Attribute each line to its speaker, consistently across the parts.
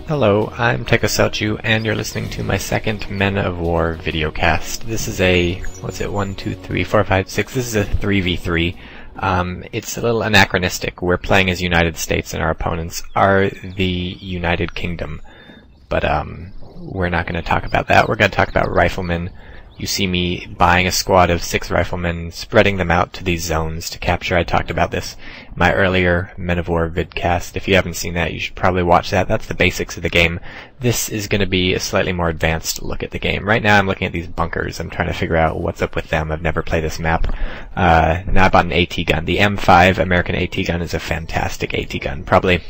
Speaker 1: Hello, I'm TychoCelchuuu, and you're listening to my second Men of War videocast. This is a, what's it, 1, 2, 3, 4, 5, 6, this is a 3v3. It's a little anachronistic. We're playing as United States and our opponents are the United Kingdom. But, we're not going to talk about that. We're going to talk about riflemen. You see me buying a squad of 6 riflemen, spreading them out to these zones to capture. I talked about this in my earlier Men of War vidcast. If you haven't seen that, you should probably watch that. That's the basics of the game. This is going to be a slightly more advanced look at the game. Right now I'm looking at these bunkers. I'm trying to figure out what's up with them. I've never played this map. Now I bought an AT gun. The M5 American AT gun is a fantastic AT gun. Probably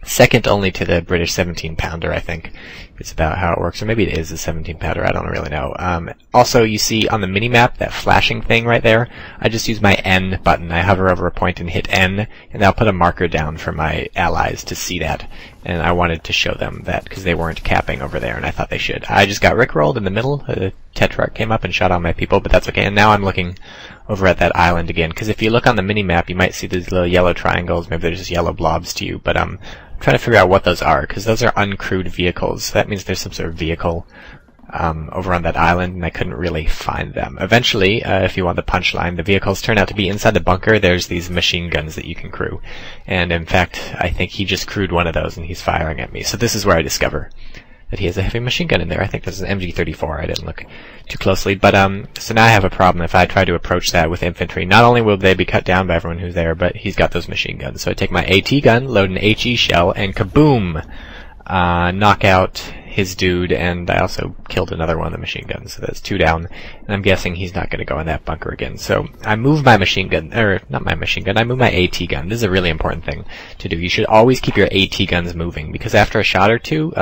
Speaker 1: second only to the British 17-pounder, I think. It's about how it works. Or maybe it is a 17-pounder, I don't really know. Also, you see on the mini-map, that flashing thing right there, I just use my N button. I hover over a point and hit N, and I'll put a marker down for my allies to see that. And I wanted to show them that, because they weren't capping over there, and I thought they should. I just got rickrolled in the middle. The Tetrarch came up and shot all my people, but that's okay. And now I'm looking over at that island again, because if you look on the mini-map, you might see these little yellow triangles. Maybe they're just yellow blobs to you, but I'm trying to figure out what those are, because those are uncrewed vehicles. That means there's some sort of vehicle over on that island, and I couldn't really find them. Eventually, if you want the punchline, the vehicles turn out to be inside the bunker. There's these machine guns that you can crew. And in fact, I think he just crewed one of those, and he's firing at me. So this is where I discover that he has a heavy machine gun in there. I think this is an MG34. I didn't look too closely. But, so now I have a problem. If I try to approach that with infantry, not only will they be cut down by everyone who's there, but he's got those machine guns. So I take my AT gun, load an HE shell, and kaboom! Knock out his dude, and I also killed another one of the machine guns. So that's 2 down. And I'm guessing he's not going to go in that bunker again. So I move my machine gun, or not my machine gun, I move my AT gun. This is a really important thing to do. You should always keep your AT guns moving, because after a shot or two,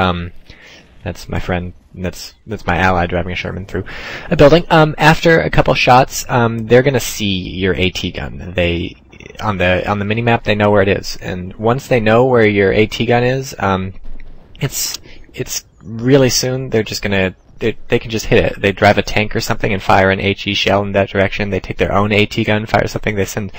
Speaker 1: that's my friend. That's my ally driving a Sherman through a building. After a couple shots, they're gonna see your AT gun. They on the minimap, they know where it is, and once they know where your AT gun is, it's really soon. They're just gonna they can just hit it. They drive a tank or something and fire an HE shell in that direction. They take their own AT gun, fire something. They send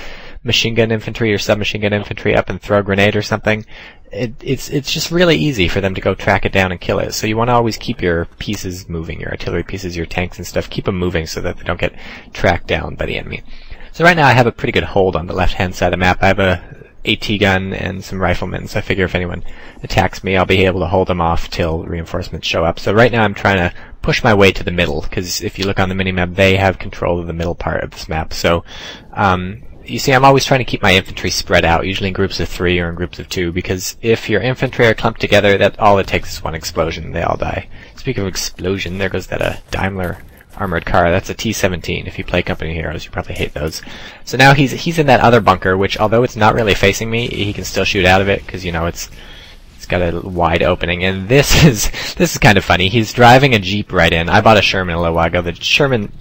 Speaker 1: machine gun infantry or submachine gun infantry up and throw a grenade or something. It's just really easy for them to go track it down and kill it. So you want to always keep your pieces moving, your artillery pieces, your tanks and stuff. Keep them moving so that they don't get tracked down by the enemy. So right now I have a pretty good hold on the left-hand side of the map. I have a AT gun and some riflemen, so I figure if anyone attacks me, I'll be able to hold them off till reinforcements show up. So right now I'm trying to push my way to the middle, because if you look on the minimap, they have control of the middle part of this map. So you see, I'm always trying to keep my infantry spread out, usually in groups of 3 or in groups of 2, because if your infantry are clumped together, that all it takes is one explosion, they all die. Speaking of explosion, there goes that Daimler armored car. That's a T-17. If you play Company Heroes, you probably hate those. So now he's in that other bunker, which, although it's not really facing me, he can still shoot out of it, because, you know, it's got a wide opening. And this is kind of funny. He's driving a Jeep right in. I bought a Sherman a little while ago. The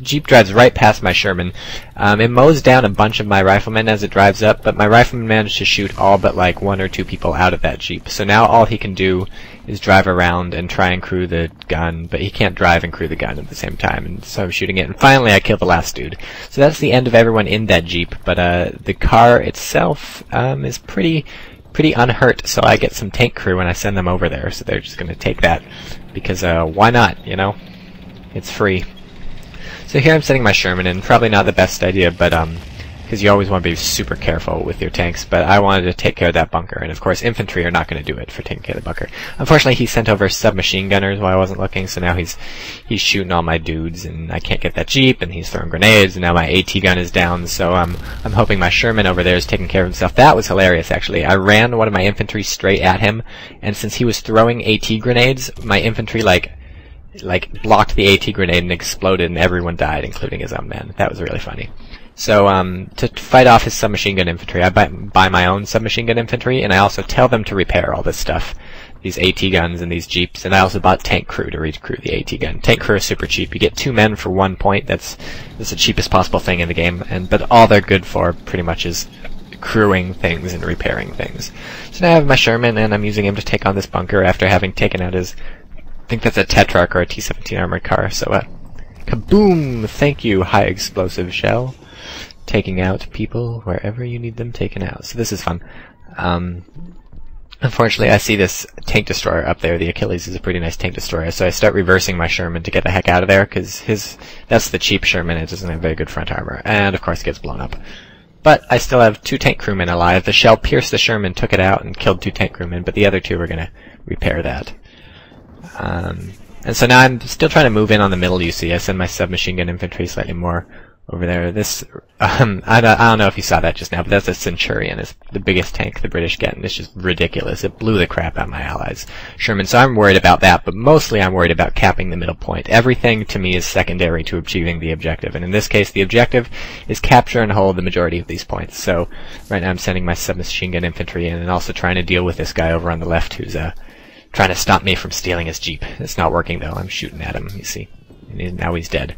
Speaker 1: Jeep drives right past my Sherman. It mows down a bunch of my riflemen as it drives up, but my rifleman managed to shoot all but like 1 or 2 people out of that Jeep. So now all he can do is drive around and try and crew the gun, but he can't drive and crew the gun at the same time, and so I'm shooting it, and finally I kill the last dude. So that's the end of everyone in that Jeep, but the car itself is pretty unhurt, so I get some tank crew and I send them over there, so they're just going to take that, because why not, you know? It's free. So here I'm setting my Sherman in, probably not the best idea, but because you always want to be super careful with your tanks, but I wanted to take care of that bunker, and of course infantry are not going to do it for taking care of the bunker. Unfortunately, he sent over submachine gunners while I wasn't looking, so now he's shooting all my dudes, and I can't get that Jeep, and he's throwing grenades, and now my AT gun is down, so I'm hoping my Sherman over there is taking care of himself. That was hilarious, actually. I ran one of my infantry straight at him, and since he was throwing AT grenades, my infantry like blocked the AT grenade and exploded, and everyone died, including his own men. That was really funny. So, to fight off his submachine gun infantry, I buy my own submachine gun infantry, and I also tell them to repair all this stuff. These AT guns and these Jeeps, and I also bought tank crew to recrew the AT gun. Tank crew is super cheap. You get 2 men for 1 point. That's the cheapest possible thing in the game, but all they're good for pretty much is crewing things and repairing things. So now I have my Sherman, and I'm using him to take on this bunker after having taken out his, I think that's a Tetrarch or a T-17 armored car, so kaboom! Thank you, high explosive shell. Taking out people wherever you need them taken out. So this is fun. Unfortunately, I see this tank destroyer up there. The Achilles is a pretty nice tank destroyer, so I start reversing my Sherman to get the heck out of there, because that's the cheap Sherman. It doesn't have very good front armor, and of course it gets blown up. But I still have 2 tank crewmen alive. The shell pierced the Sherman, took it out, and killed 2 tank crewmen, but the other 2 are going to repair that. And so now I'm still trying to move in on the middle, you see. I send my submachine gun infantry slightly more over there. This, I don't know if you saw that just now, but that's a Centurion. It's the biggest tank the British get, and it's just ridiculous. It blew the crap out of my allies' Sherman, so I'm worried about that, but mostly I'm worried about capping the middle point. Everything to me is secondary to achieving the objective, and in this case, the objective is capture and hold the majority of these points. So right now I'm sending my submachine gun infantry in, and also trying to deal with this guy over on the left who's trying to stop me from stealing his jeep. It's not working though. I'm shooting at him, you see. And now he's dead.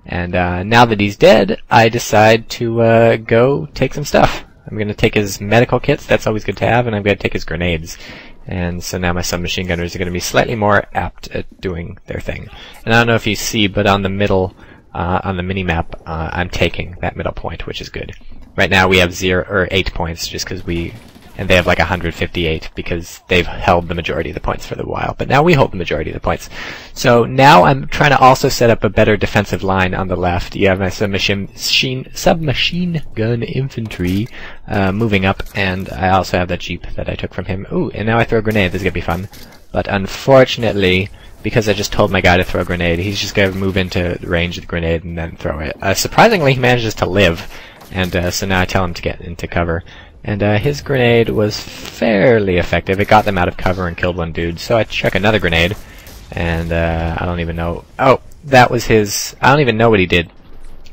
Speaker 1: And now that he's dead, I decide to go take some stuff. I'm going to take his medical kits, that's always good to have, and I'm going to take his grenades. And so now my submachine gunners are going to be slightly more apt at doing their thing. And I don't know if you see, but on the middle, on the mini-map, I'm taking that middle point, which is good. Right now we have 8 points, just because and they have like 158 because they've held the majority of the points for a while. But now we hold the majority of the points. So now I'm trying to also set up a better defensive line on the left. You have my submachine gun infantry moving up, and I also have that jeep that I took from him. Ooh, and now I throw a grenade. This is going to be fun. But unfortunately, because I just told my guy to throw a grenade, he's just going to move into the range of the grenade and then throw it. Surprisingly, he manages to live, and so now I tell him to get into cover. And his grenade was fairly effective. It got them out of cover and killed 1 dude. So I chuck another grenade, and I don't even know. Oh, that was his. I don't even know what he did.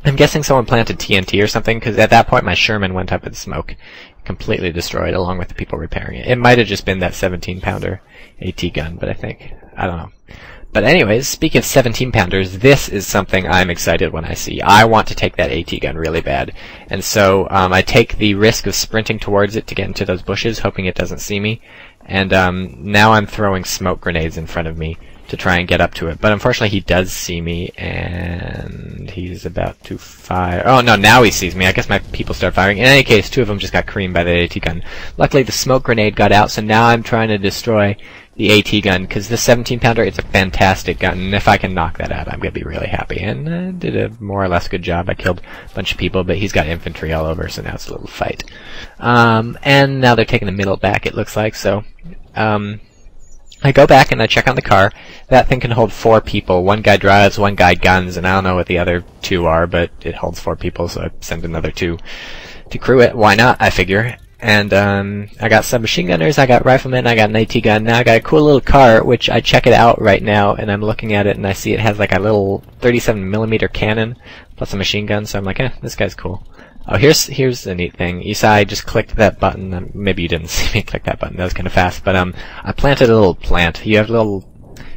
Speaker 1: I'm guessing someone planted TNT or something, because at that point my Sherman went up in smoke, completely destroyed, along with the people repairing it. It might have just been that 17-pounder AT gun, but I don't know. But anyways, speaking of 17-pounders, this is something I'm excited when I see. I want to take that AT gun really bad. And so I take the risk of sprinting towards it to get into those bushes, hoping it doesn't see me. And now I'm throwing smoke grenades in front of me to try and get up to it. But unfortunately he does see me, and he's about to fire. Oh no, now he sees me. I guess my people start firing. In any case, 2 of them just got creamed by the AT gun. Luckily the smoke grenade got out, so now I'm trying to destroy the AT gun, because the 17-pounder, it's a fantastic gun, and if I can knock that out, I'm going to be really happy. And I did a more or less good job. I killed a bunch of people, but he's got infantry all over, so now it's a little fight. And now they're taking the middle back, it looks like, so I go back and I check on the car. That thing can hold 4 people. 1 guy drives, 1 guy guns, and I don't know what the other 2 are, but it holds 4 people, so I send another 2 to crew it. Why not, I figure. And I got submachine gunners, I got riflemen, I got an AT gun. Now I got a cool little car, which I check it out right now, and I'm looking at it, and I see it has like a little 37mm cannon plus a machine gun. So I'm like, this guy's cool. Oh, here's the neat thing. You saw I just clicked that button. Maybe you didn't see me click that button. That was kind of fast. But I planted a little plant. You have little.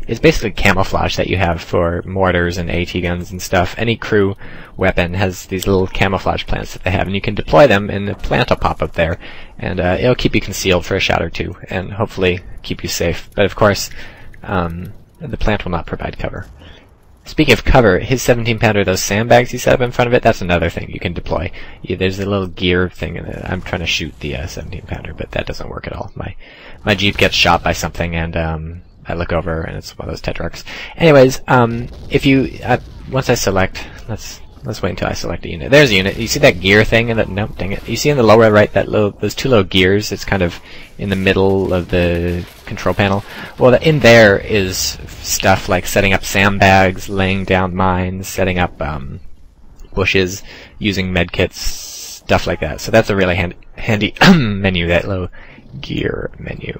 Speaker 1: It's basically camouflage that you have for mortars and AT guns and stuff. Any crew weapon has these little camouflage plants that they have, and you can deploy them, and the plant will pop up there, and it'll keep you concealed for a shot or 2, and hopefully keep you safe. But of course, the plant will not provide cover. Speaking of cover, his 17-pounder, those sandbags he set up in front of it, that's another thing you can deploy. There's a little gear thing in it. I'm trying to shoot the 17-pounder, but that doesn't work at all. My Jeep gets shot by something, and I look over, and it's one of those Tetrarchs. Anyways, if you once I select, let's wait until I select a unit. There's a unit. You see that gear thing? Nope, dang it. You see in the lower right those 2 little gears? It's kind of in the middle of the control panel. Well, in there is stuff like setting up sandbags, laying down mines, setting up bushes, using medkits, stuff like that. So that's a really handy menu, that little gear menu.